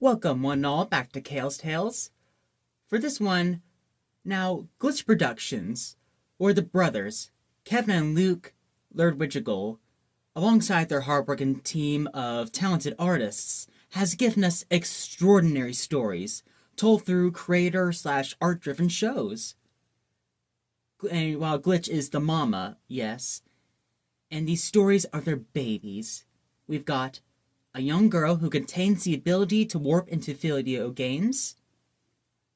Welcome one and all back to Kale's Tales. For this one, now Glitch Productions, or the brothers, Kevin and Luke Lerdwigigal, alongside their hardworking team of talented artists, has given us extraordinary stories told through creator/art driven shows. And while Glitch is the mama, yes, and these stories are their babies. We've got a young girl who contains the ability to warp into video games,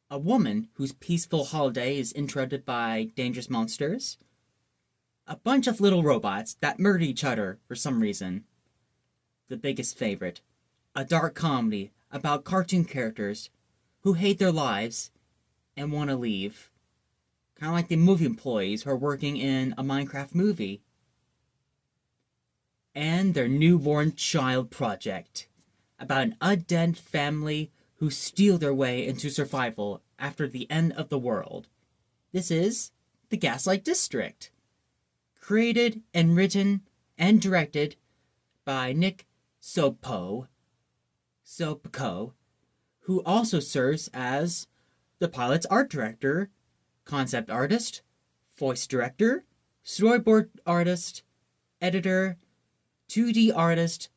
a woman whose peaceful holiday is interrupted by dangerous monsters, a bunch of little robots that murder each other for some reason. The biggest favorite, a dark comedy about cartoon characters who hate their lives and want to leave. Kind of like the movie employees who are working in a Minecraft movie. And their newborn child project, about an undead family who steal their way into survival after the end of the world. This is the Gaslight District. Created and written and directed by Nick Szopko, who also serves as the pilot's art director, concept artist, voice director, storyboard artist, editor, 2D artist,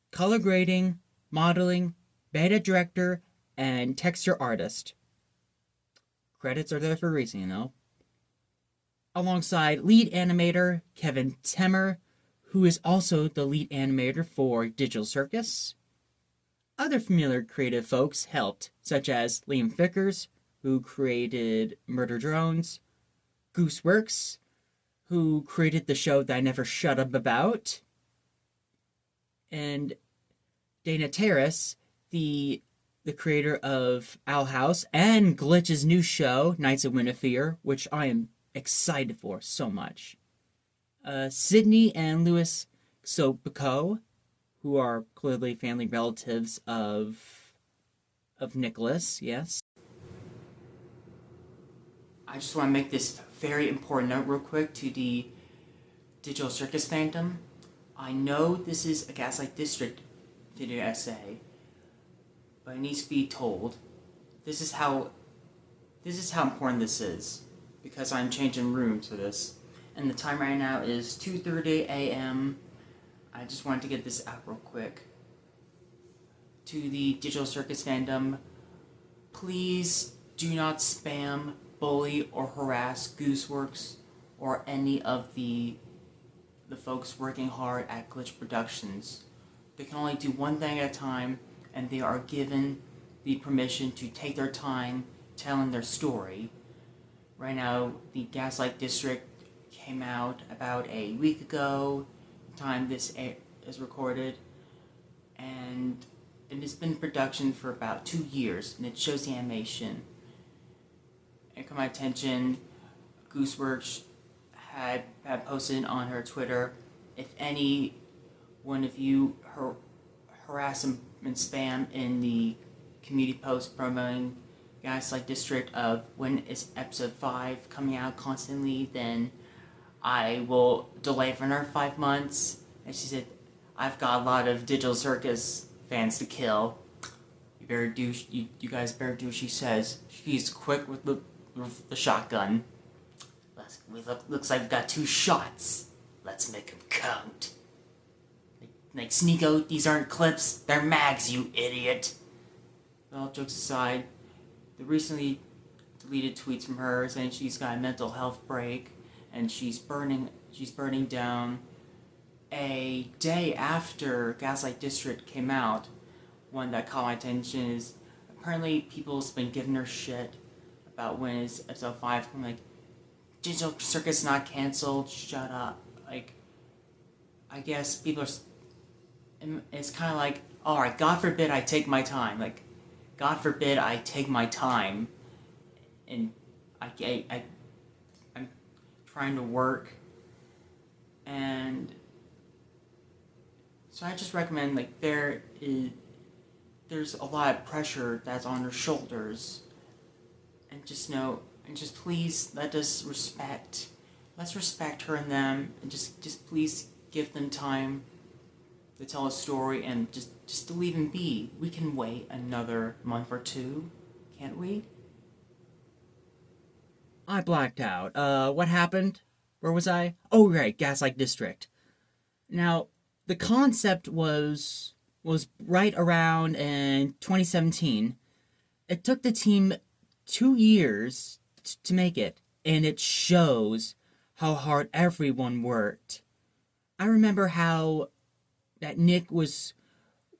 color grading, modeling, beta director, and texture artist. Credits are there for a reason, you know. Alongside lead animator Kevin Temmer, who is also the lead animator for Digital Circus. Other familiar creative folks helped, such as Liam Vickers, who created Murder Drones, Gooseworks, who created the show that I never shut up about, and Dana Terrace, the creator of Owl House and Glitch's new show, Knights of Winterfear, which I am excited for so much. Sydney and Louis Szopko, who are clearly family relatives of Nicholas, yes. I just want to make this very important note real quick to the Digital Circus fandom. I know this is a Gaslight District video essay, but it needs to be told. This is how important this is, because I'm changing rooms for this. And the time right now is 2:30 a.m. I just wanted to get this out real quick. To the Digital Circus fandom, please do not spam, bully, or harass Gooseworks or any of the folks working hard at Glitch Productions. They can only do one thing at a time, and they are given the permission to take their time telling their story. Right now, the Gaslight District came out about a week ago, the time this is recorded, and it has been in production for about 2 years, and it shows the animation. It caught my attention, Gooseworks had posted on her Twitter, if any one of you harass and spam in the community post promoting Gaslight District of when is episode 5 coming out constantly, then I will delay for another 5 months. And she said, I've got a lot of Digital Circus fans to kill. You guys better do what she says. She's quick with the shotgun. Looks like we've got 2 shots. Let's make them count. Like Sneeko, these aren't clips, they're mags, you idiot. All jokes aside, the recently deleted tweets from her saying she's got a mental health break and she's burning down a day after Gaslight District came out. One that caught my attention is apparently people's been giving her shit about when is episode 5. I'm like, Digital Circus not canceled, shut up. Like, I guess people are, it's kind of like, alright, God forbid I take my time. Like, God forbid I take my time, and I'm trying to work, and so I just recommend, like, there's a lot of pressure that's on her shoulders, and just please let's respect her and them, and just please give them time to tell a story and just to leave him be. We can wait another month or two, can't we? I blacked out. What happened? Where was I? Oh, right, Gaslight District. Now, the concept was right around in 2017. It took the team 2 years to make it, and it shows how hard everyone worked. I remember how that Nick was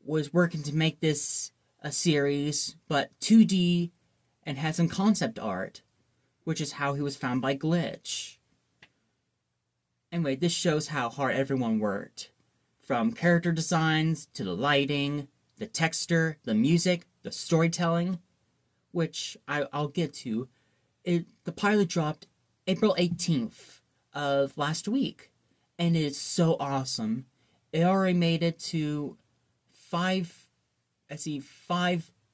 working to make this a series, but 2D and had some concept art, which is how he was found by Glitch. Anyway, this shows how hard everyone worked. From character designs to the lighting, the texture, the music, the storytelling, which I'll get to. The pilot dropped April 18th of last week, and it is so awesome. It already made it to 5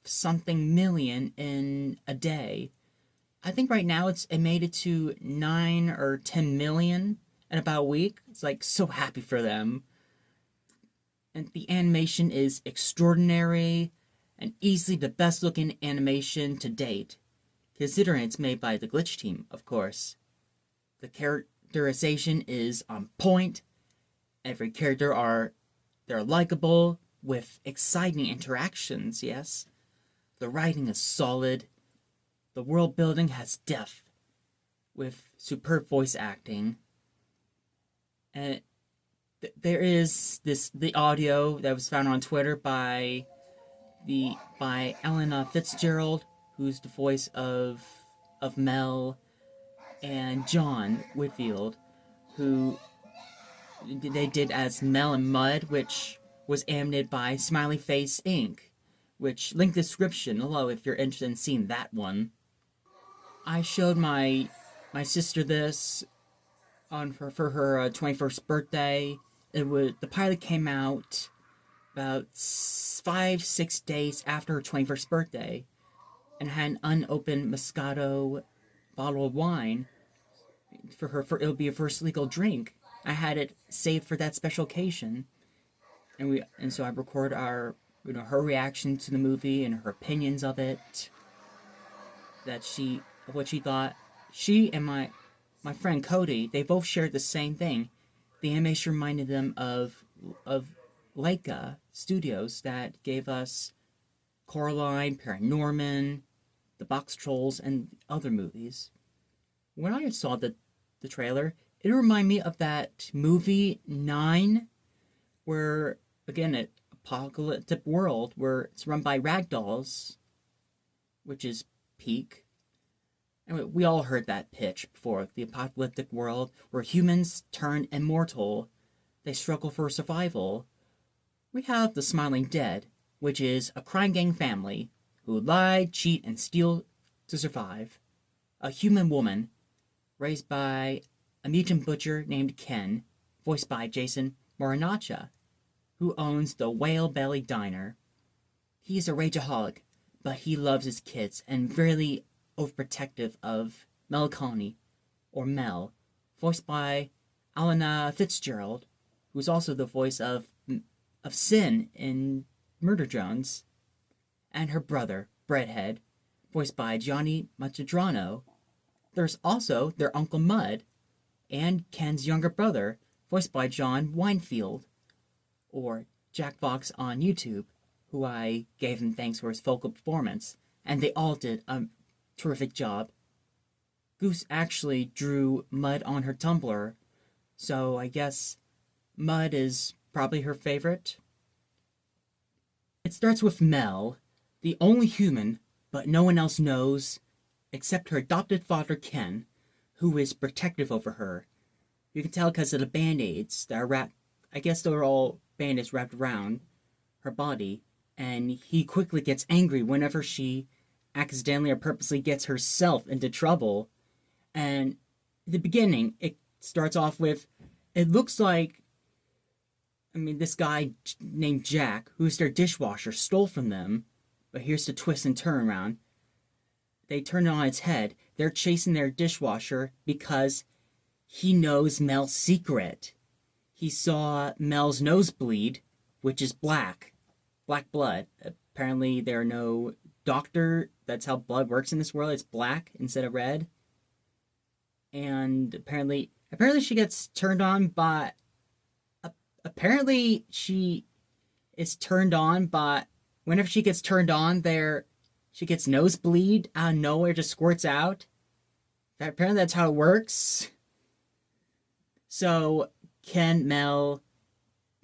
something million in a day. I think right now it made it to 9 or 10 million in about a week. It's like so happy for them. And the animation is extraordinary and easily the best looking animation to date, considering it's made by the Glitch team, of course. The characterization is on point. Every character they're likable with exciting interactions, yes. The writing is solid. The world building has depth with superb voice acting. And there is the audio that was found on Twitter by Allanah Fitzgerald, who's the voice of Mel, and John Whitfield, who they did as Mel and Mud, which was animated by Smiley Face Inc., which link description below if you're interested in seeing that one. I showed my sister this for her 21st birthday. The pilot came out about 5-6 days after her 21st birthday, and had an unopened Moscato bottle of wine it'll be her first legal drink. I had it saved for that special occasion, and so I recorded her reaction to the movie and her opinions of it, what she thought. She and my friend Cody, they both shared the same thing. The animation reminded them of Leica Studios that gave us Coraline, Paranorman, The Box Trolls, and other movies. When I saw the trailer, it reminded me of that movie 9, where, again, an apocalyptic world where it's run by ragdolls, which is peak. Anyway, we all heard that pitch before. The apocalyptic world where humans turn immortal. They struggle for survival. We have the Smiling Dead, which is a crime gang family who lie, cheat, and steal to survive. A human woman raised by a mutant butcher named Ken, voiced by Jason Morinacha, who owns the Whale Belly Diner. He's a rageaholic, but he loves his kids and very overprotective of Melancholy, or Mel, voiced by Allanah Fitzgerald, who's also the voice of Sin in Murder Drones, and her brother, Breadhead, voiced by Giannani Machadrano. There's also their Uncle Mud, and Ken's younger brother, voiced by John Winefield, or Jack Fox on YouTube, who I gave him thanks for his vocal performance, and they all did a terrific job. Goose actually drew Mud on her Tumblr, so I guess Mud is probably her favorite. It starts with Mel, the only human, but no one else knows, except her adopted father Ken, who is protective over her. You can tell because of the band-aids that are wrapped, I guess they're all band-aids wrapped around her body, and he quickly gets angry whenever she accidentally or purposely gets herself into trouble. And in the beginning, it starts off with, it looks like, this guy named Jack, who's their dishwasher, stole from them. But here's the twist and turn around. They turn it on its head. They're chasing their dishwasher because he knows Mel's secret. He saw Mel's nose bleed which is black blood. Apparently, there are no doctor. That's how blood works in this world. It's black instead of red. And apparently she gets turned on by. Apparently, she is turned on by. Whenever she gets turned on, she gets nosebleed out of nowhere, just squirts out. Apparently, that's how it works. So Ken, Mel,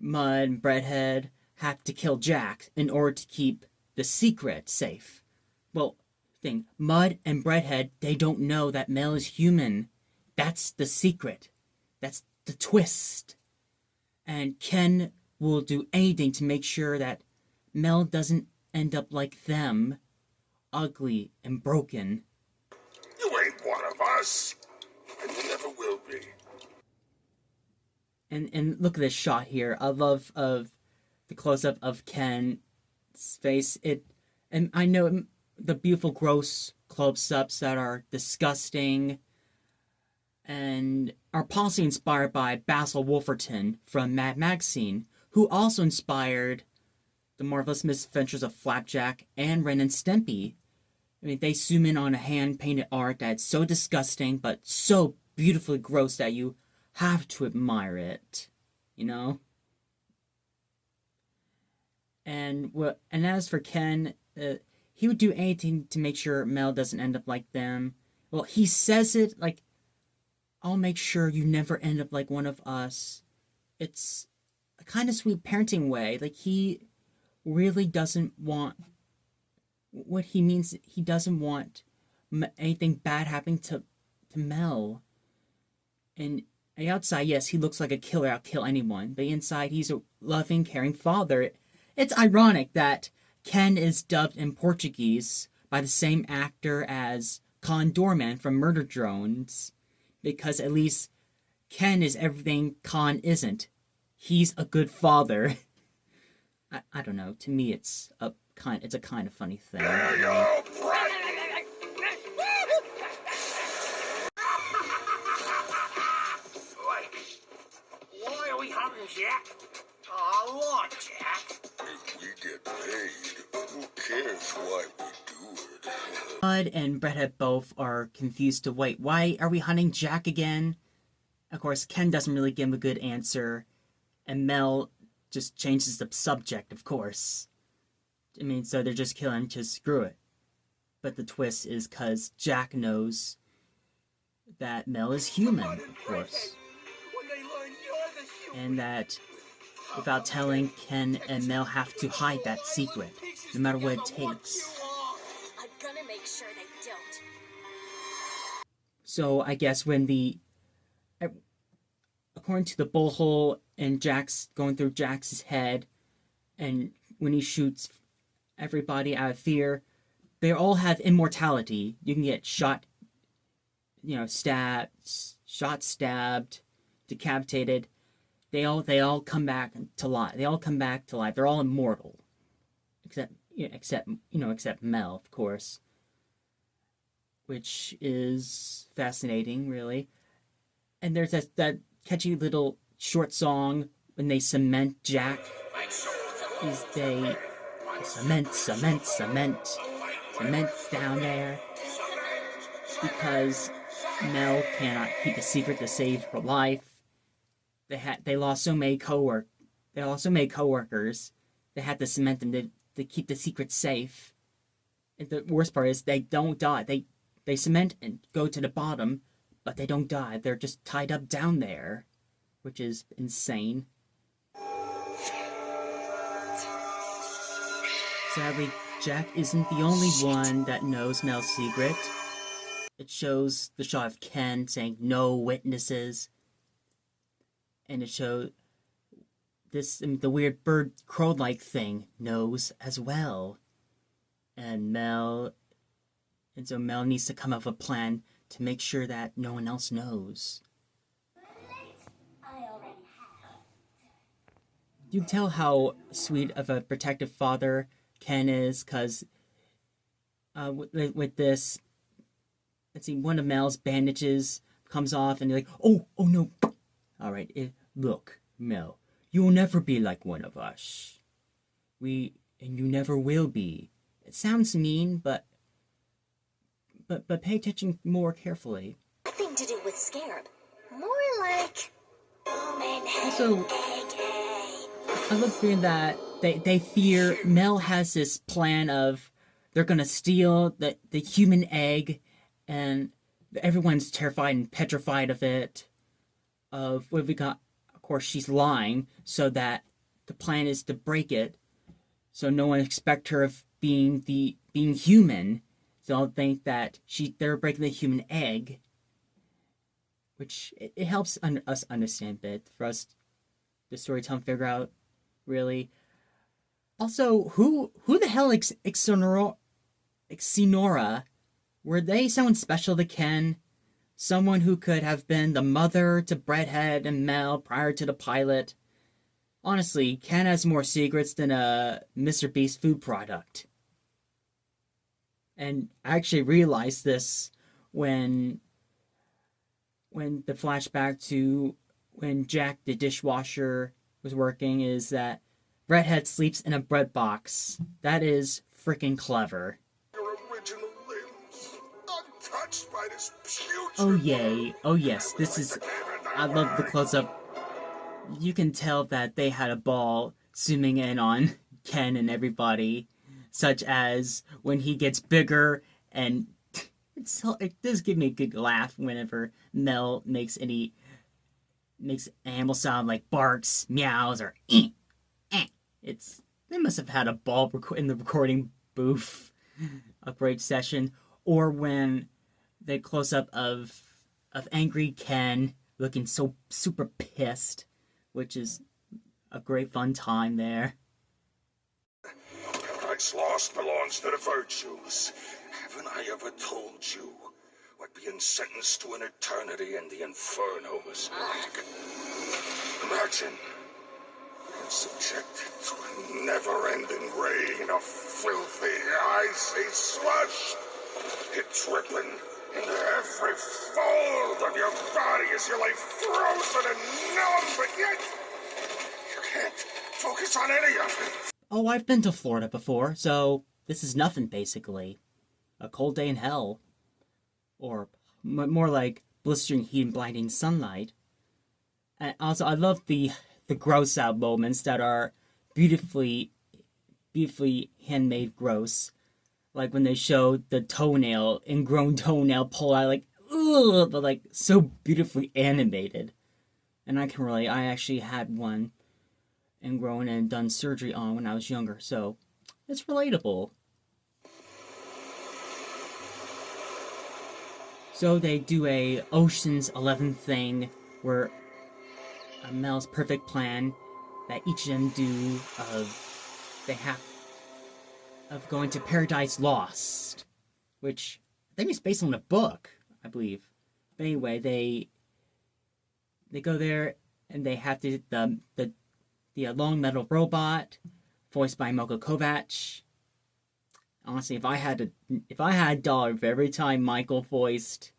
Mud, and Breadhead have to kill Jack in order to keep the secret safe. Well, Mud and Breadhead, they don't know that Mel is human. That's the secret. That's the twist. And Ken will do anything to make sure that Mel doesn't end up like them, ugly and broken. You ain't one of us, and you never will be. And look at this shot here. I love of the close-up of Ken's face. And I know the beautiful gross close-ups that are disgusting and are possibly inspired by Basil Wolverton from Mad Magazine, who also inspired The Marvelous Misadventures of Flapjack and Ren and Stimpy. I mean, they zoom in on a hand-painted art that's so disgusting, but so beautifully gross that you have to admire it, you know? And as for Ken, he would do anything to make sure Mel doesn't end up like them. Well, he says it like, I'll make sure you never end up like one of us. It's a kind of sweet parenting way. Like, he really doesn't want... What he means, he doesn't want anything bad happening to Mel. And the outside, yes, he looks like a killer. I'll kill anyone. But inside, he's a loving, caring father. It's ironic that Ken is dubbed in Portuguese by the same actor as Con Doorman from Murder Drones, because at least Ken is everything Con isn't. He's a good father. I don't know. To me, it's a kind of funny thing. Why are we hunting Jack? I like Jack. If we get paid, who cares why we do it? Bud and Breadhead both are confused to wait. Why are we hunting Jack again? Of course, Ken doesn't really give him a good answer, and Mel just changes the subject, of course. I mean, so they're just killing him to screw it. But the twist is because Jack knows that Mel is human, of course. And that without telling, Ken and Mel have to hide that secret, no matter what it takes. I'm gonna make sure they don't. So I guess when according to the bullhole and Jack's going through Jack's head, and when he shoots everybody out of fear, they all have immortality. You can get shot, stabbed, decapitated. They all come back to life. They're all immortal, except Mel, of course, which is fascinating, really. And there's that catchy little short song when they cement Jack. Is they cement down there, because Mel cannot keep a secret to save her life. They lost so many coworkers. They had to cement them to keep the secret safe. And the worst part is they don't die. They cement and go to the bottom, but they don't die. They're just tied up down there, which is insane. Sadly, Jack isn't the only one that knows Mel's secret. It shows the shot of Ken saying no witnesses. And it showed the weird bird crow-like thing knows as well. And so Mel needs to come up with a plan to make sure that no one else knows. You can tell how sweet of a protective father Ken is, because with this, let's see, one of Mel's bandages comes off, and they're like, oh no. All right, look, Mel, You will never be like one of us. And you never will be. It sounds mean, but pay attention more carefully. Nothing to do with scarab. More like... Also, I love feeling that they fear Mel has this plan of they're gonna steal the human egg, and everyone's terrified and petrified of it. Of what we got, of course, she's lying, so that the plan is to break it, so no one expect her of being human. So I'll think that they're breaking the human egg, which it helps us understand a bit, for us, the storytelling, figure out, really. Also, who the hell is Xenora? Were they someone special to Ken? Someone who could have been the mother to Breadhead and Mel prior to the pilot? Honestly, Ken has more secrets than a Mr. Beast food product. And I actually realized this when the flashback to when Jack the dishwasher was working, is that Breadhead sleeps in a bread box. That is freaking clever. Your original limbs, untouched by this putrid... Oh yay. Oh yes, this is... I love the close-up. You can tell that they had a ball zooming in on Ken and everybody, such as when he gets bigger, and it does give me a good laugh whenever Mel makes animal sound like barks, meows, or eh. They must have had a ball in the recording booth. A great session. Or when they close up of angry Ken looking so super pissed, which is a great fun time there. Paradise Lost belongs to the virtues. Haven't I ever told you what being sentenced to an eternity in the Inferno was like? Imagine being subjected to a never-ending rain of filthy, icy slush. It dripping into every fold of your body as you lay frozen and numb, but yet you can't focus on any of it. Oh, I've been to Florida before, so this is nothing, basically. A cold day in hell. Or more like blistering heat and blinding sunlight. And also, I love the gross out moments that are beautifully handmade gross. Like when they show the ingrown toenail pull out, like, ugh, but like so beautifully animated. And I actually had one ingrown and done surgery on when I was younger, so it's relatable. So they do a Ocean's 11 thing where Mel's perfect plan that each of them do of going to Paradise Lost, which I think is based on a book, I believe. But anyway, they go there and they have to the long metal robot, voiced by Moko Kovac. Honestly, if I had a dollar for every time Michael voiced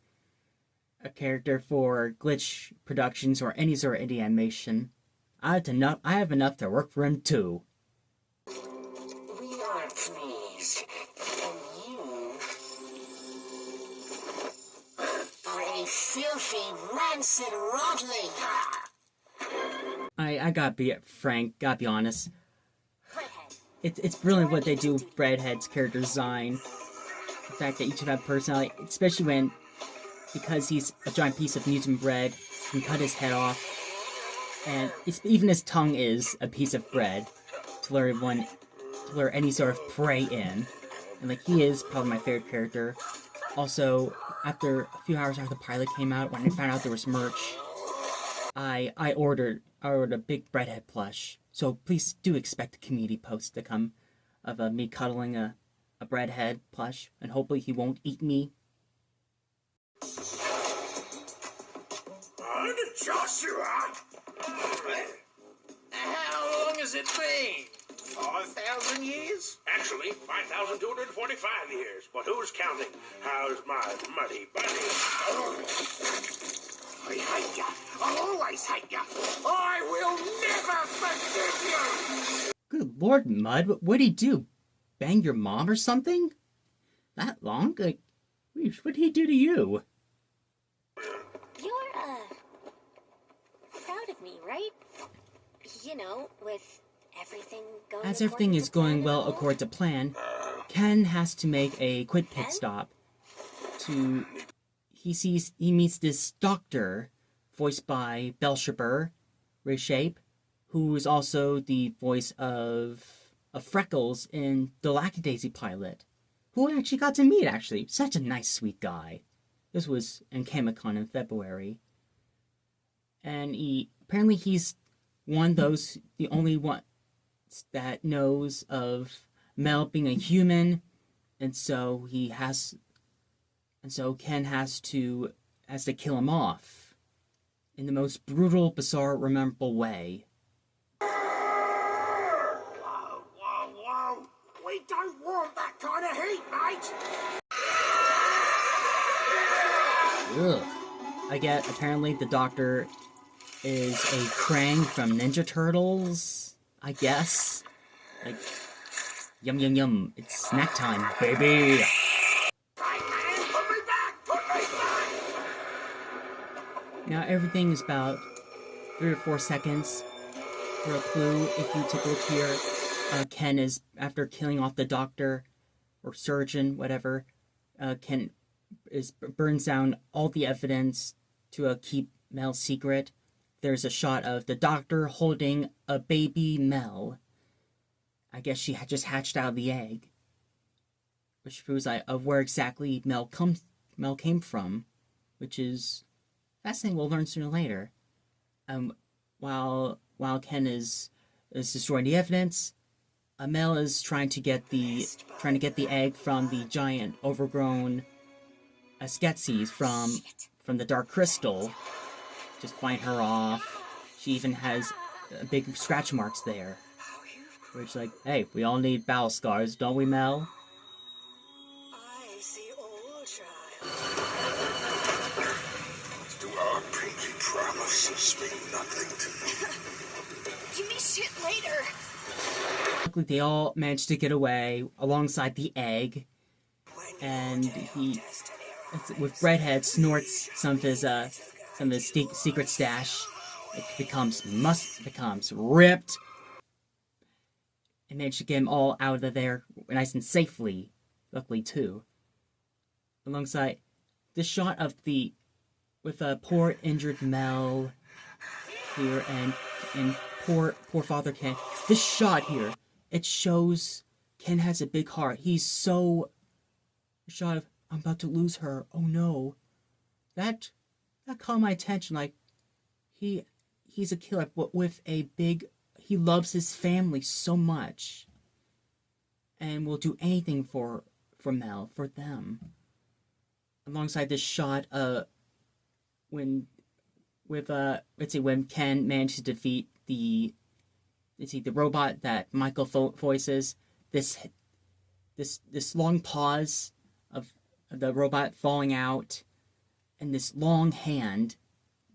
a character for Glitch Productions or any sort of indie animation, I have enough to work for him too. We are pleased, and you are a filthy, rancid rotling. I gotta be frank, gotta be honest. It's brilliant what they do with Breadhead's character design. The fact that each of them have personality, especially because he's a giant piece of mutant bread, can cut his head off. And even his tongue is a piece of bread to lure any sort of prey in. And like, he is probably my favorite character. Also, after a few hours after the pilot came out, when I found out there was merch, I ordered a big Breadhead plush. So please do expect a community post to come of me cuddling a Breadhead plush, and hopefully he won't eat me. Joshua! How long has it been? 4,000 years? Actually, 5,245 years. But who's counting? How's my muddy buddy? I hate you. I'll always hate you. I will never forgive you. Good lord, Mud, what'd he do? Bang your mom or something? That long? Like, what'd he do to you? You're, proud of me, right? You know, with everything going As everything is going well according to plan, Ken has to make a quick pit stop. He meets this doctor, voiced by Belshaber Reshape, who is also the voice of Freckles in the Lackadaisy Pilot, who I actually got to meet, actually. Such a nice, sweet guy. This was in Comic-Con in February. And apparently he's the only one that knows of Mel being a human, and so Ken has to kill him off in the most brutal, bizarre, memorable way. Whoa. We don't want that kind of heat, mate. Ugh. Apparently the doctor is a Krang from Ninja Turtles, I guess. Like, yum yum yum, it's snack time, baby! Now everything is about 3 or 4 seconds. For a clue, if you take a look here, Ken is, after killing off the doctor, or surgeon, whatever, Ken burns down all the evidence to keep Mel's secret. There's a shot of the doctor holding a baby Mel. I guess she had just hatched out of the egg, which proves of where exactly Mel came from, which is fascinating. We'll learn sooner or later. While Ken is destroying the evidence, Mel is trying to get the egg from the giant overgrown Skeksis from the Dark Crystal. Just find her off. She even has big scratch marks there. Which, like, hey, we all need battle scars, don't we, Mel? I see all, child. Do our pinky promises mean nothing to you? Give me shit later. Luckily, they all managed to get away alongside the egg, and with Redhead, snorts some of his secret stash. It becomes ripped, and managed to get them all out of there nice and safely. Luckily, too. Alongside this shot of with a poor injured Mel here, and poor Father Ken. This shot here, it shows Ken has a big heart. He's so shot of, I'm about to lose her. Oh no. That caught my attention. Like, he's a killer, but with a big, he loves his family so much, and will do anything for Mel, for them. Alongside this shot, when Ken managed to defeat the robot that Michael voices, this long pause of the robot falling out, and this long hand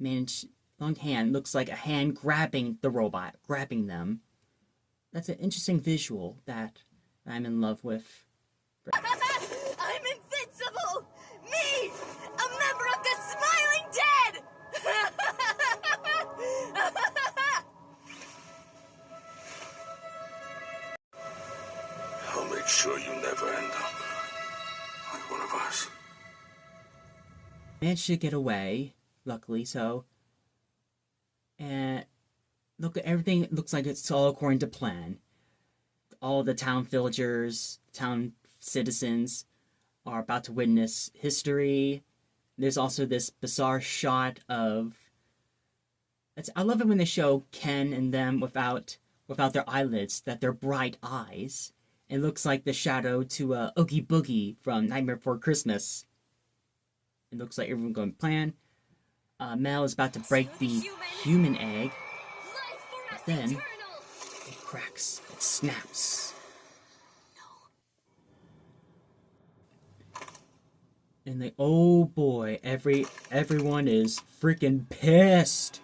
looks like a hand grabbing the robot, grabbing them. That's an interesting visual that I'm in love with. I'm invincible! Me! A member of the Smiling Dead! I'll make sure you never end up like one of us. Managed to get away, luckily so. And everything looks like it's all according to plan. All the town villagers, town citizens are about to witness history. There's also this bizarre shot of... I love it when they show Ken and them without their eyelids, that they're bright eyes. It looks like the shadow to Oogie Boogie from Nightmare Before Christmas. It looks like everyone's going to plan. Mel is about to break the human egg. But then, it cracks. It snaps. And oh boy, everyone is freaking pissed.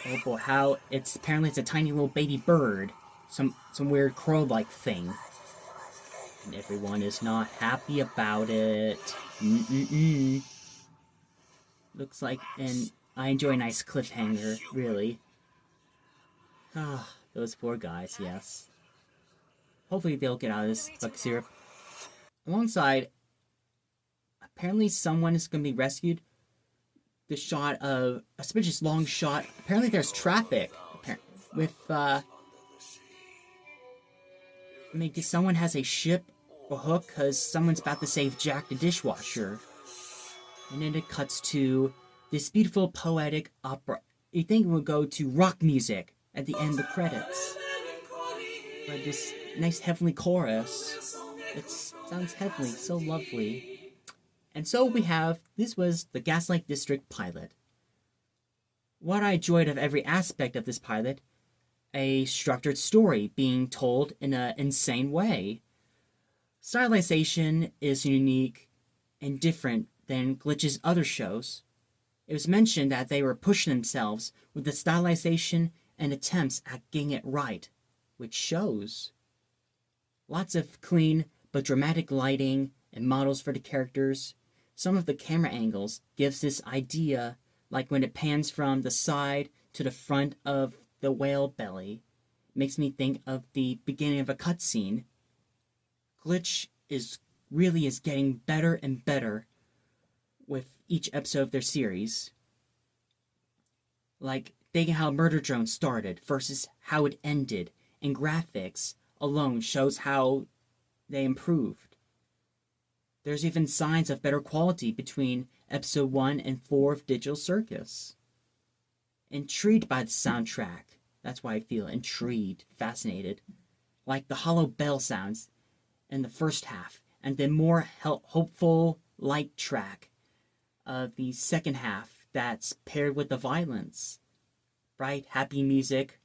Oh boy, how apparently it's a tiny little baby bird, some weird crow-like thing, and everyone is not happy about it. Looks like, and I enjoy a nice cliffhanger, really. Ah, those poor guys, yes. Hopefully they'll get out of this buck syrup. Alongside, apparently someone is going to be rescued. The shot of a suspicious long shot. Apparently there's traffic with maybe someone has a ship or hook because someone's about to save Jack the dishwasher. And then it cuts to this beautiful poetic opera. You think it would go to rock music at the end of the credits, but this nice heavenly chorus. It sounds heavenly, so lovely. And so we have, this was the Gaslight District Pilot. What I enjoyed of every aspect of this pilot, a structured story being told in an insane way. Stylization is unique and different than Glitch's other shows. It was mentioned that they were pushing themselves with the stylization and attempts at getting it right, which shows. Lots of clean but dramatic lighting and models for the characters. Some of the camera angles gives this idea, like when it pans from the side to the front of the whale belly. Makes me think of the beginning of a cutscene. Glitch is getting better and better with each episode of their series. Like thinking how Murder Drone started versus how it ended, and graphics alone shows how they improved. There's even signs of better quality between episode 1 and 4 of Digital Circus. Intrigued by the soundtrack. That's why I feel intrigued, fascinated. Like the hollow bell sounds in the first half, and then more hopeful light track of the second half that's paired with the violence. Bright, happy music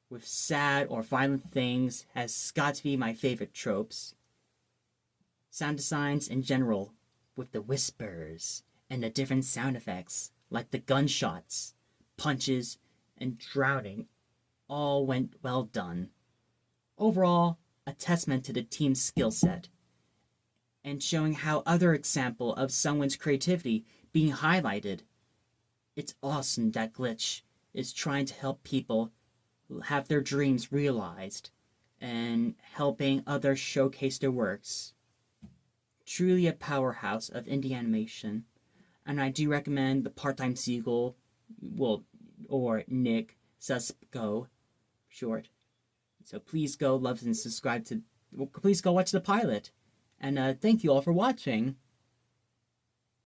with sad or violent things has got to be my favorite tropes. Sound designs in general, with the whispers and the different sound effects, like the gunshots, punches, and drowning, all went well done. Overall, a testament to the team's skill set, and showing how other example of someone's creativity being highlighted. It's awesome that Glitch is trying to help people have their dreams realized, and helping others showcase their works. Truly a powerhouse of indie animation, and I do recommend the Part-Time Seagull, or Nick Szopko, short. So please go love and subscribe to. Please go watch the pilot, and thank you all for watching.